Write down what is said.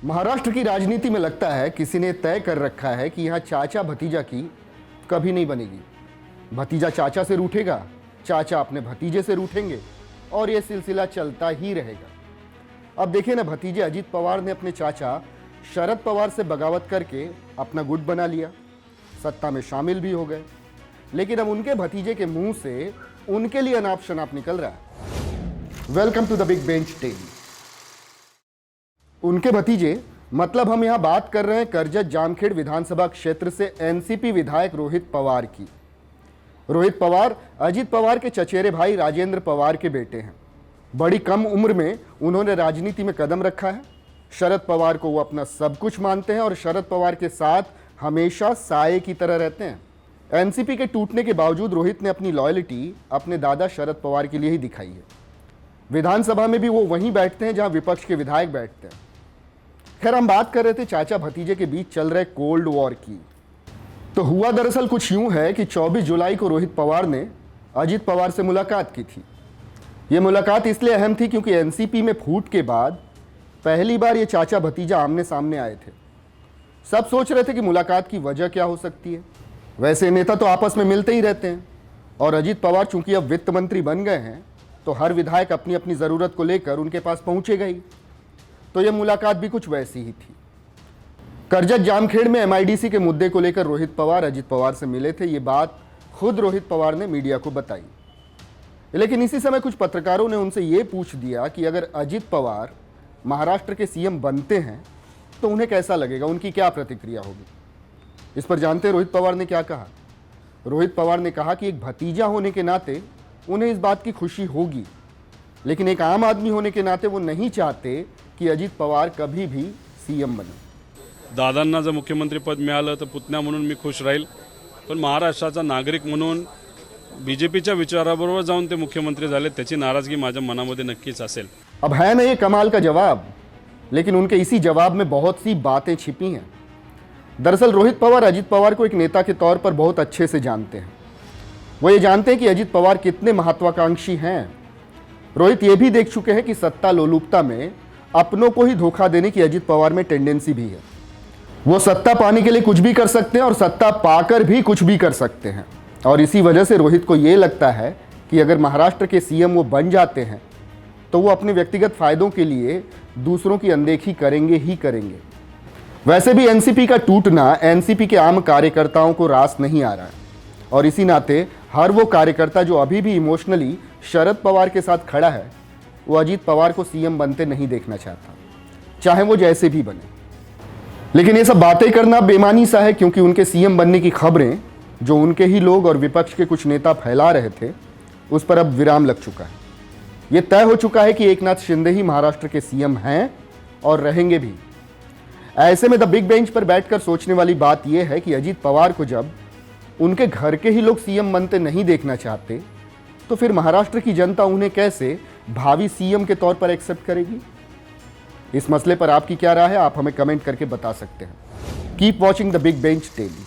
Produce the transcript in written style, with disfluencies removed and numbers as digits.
महाराष्ट्र की राजनीति में लगता है किसी ने तय कर रखा है कि यहाँ चाचा भतीजा की कभी नहीं बनेगी। भतीजा चाचा से रूठेगा, चाचा अपने भतीजे से रूठेंगे और ये सिलसिला चलता ही रहेगा। अब देखिए ना, भतीजे अजीत पवार ने अपने चाचा शरद पवार से बगावत करके अपना गुट बना लिया, सत्ता में शामिल भी हो गए। लेकिन अब उनके भतीजे के मुंह से उनके लिए अनाप शनाप निकल रहा है। Welcome to the big bench telly. उनके भतीजे मतलब हम यहां बात कर रहे हैं करजत जामखेड़ विधानसभा क्षेत्र से एनसीपी विधायक रोहित पवार की। रोहित पवार अजीत पवार के चचेरे भाई राजेंद्र पवार के बेटे हैं। बड़ी कम उम्र में उन्होंने राजनीति में कदम रखा है। शरद पवार को वो अपना सब कुछ मानते हैं और शरद पवार के साथ हमेशा साये की तरह रहते हैं। एनसीपी के टूटने के बावजूद रोहित ने अपनी लॉयल्टी अपने दादा शरद पवार के लिए ही दिखाई है। विधानसभा में भी वो वहीं बैठते हैं जहां विपक्ष के विधायक बैठते हैं। खैर, हम बात कर रहे थे चाचा भतीजे के बीच चल रहे कोल्ड वॉर की। तो हुआ दरअसल कुछ यूं है कि 24 जुलाई को रोहित पवार ने अजीत पवार से मुलाकात की थी। ये मुलाकात इसलिए अहम थी क्योंकि एनसीपी में फूट के बाद पहली बार ये चाचा भतीजा आमने सामने आए थे। सब सोच रहे थे कि मुलाकात की वजह क्या हो सकती है। वैसे नेता तो आपस में मिलते ही रहते हैं और अजीत पवार चूंकि अब वित्त मंत्री बन गए हैं तो हर विधायक अपनी अपनी ज़रूरत को लेकर उनके पास पहुंचेगा ही। तो यह मुलाकात भी कुछ वैसी ही थी। करजत जामखेड़ में एमआईडीसी के मुद्दे को लेकर रोहित पवार अजीत पवार से मिले थे। ये बात खुद रोहित पवार ने मीडिया को बताई। लेकिन इसी समय कुछ पत्रकारों ने उनसे ये पूछ दिया कि अगर अजीत पवार महाराष्ट्र के सीएम बनते हैं तो उन्हें कैसा लगेगा, उनकी क्या प्रतिक्रिया होगी। इस पर जानते रोहित पवार ने क्या कहा। रोहित पवार ने कहा कि एक भतीजा होने के नाते उन्हें इस बात की खुशी होगी, लेकिन एक आम आदमी होने के नाते वो नहीं चाहते की अजित पवार कभी भी सीएम बने। दादांना जर मुख्यमंत्री पद मिळालं तर पुतण्या म्हणून मी खुश राहील, पण महाराष्ट्राचा नागरिक म्हणून बीजेपीच्या विचाराबरोबर जाऊन ते मुख्यमंत्री झाले त्याची नाराजगी माझ्या मनामध्ये नक्कीच असेल। अब है ना ये कमाल का जवाब, लेकिन उनके इसी जवाब में बहुत सी बातें छिपी हैं। दरअसल रोहित पवार अजित पवार को एक नेता के तौर पर बहुत अच्छे से जानते हैं। वो ये जानते हैं कि अजित पवार कितने महत्वाकांक्षी हैं। रोहित ये भी देख चुके हैं कि सत्ता लोलुपता में अपनों को ही धोखा देने की अजित पवार में टेंडेंसी भी है। वो सत्ता पाने के लिए कुछ भी कर सकते हैं और सत्ता पाकर भी कुछ भी कर सकते हैं। और इसी वजह से रोहित को ये लगता है कि अगर महाराष्ट्र के सीएम वो बन जाते हैं तो वो अपने व्यक्तिगत फायदों के लिए दूसरों की अनदेखी करेंगे ही करेंगे। वैसे भी एनसीपी का टूटना एनसीपी के आम कार्यकर्ताओं को रास नहीं आ रहा है और इसी नाते हर वो कार्यकर्ता जो अभी भी इमोशनली शरद पवार के साथ खड़ा है वो अजीत पवार को सीएम बनते नहीं देखना चाहता, चाहे वो जैसे भी बने। लेकिन ये सब बातें करना बेमानी सा है, क्योंकि उनके सीएम बनने की खबरें जो उनके ही लोग और विपक्ष के कुछ नेता फैला रहे थे उस पर अब विराम लग चुका है। ये तय हो चुका है कि एकनाथ शिंदे ही महाराष्ट्र के सीएम हैं और रहेंगे भी। ऐसे में द बिग बेंच पर बैठकर सोचने वाली बात यह है कि अजीत पवार को जब उनके घर के ही लोग सीएम बनते नहीं देखना चाहते तो फिर महाराष्ट्र की जनता उन्हें कैसे भावी सीएम के तौर पर एक्सेप्ट करेगी। इस मसले पर आपकी क्या राय है, आप हमें कमेंट करके बता सकते हैं। Keep watching the big bench daily.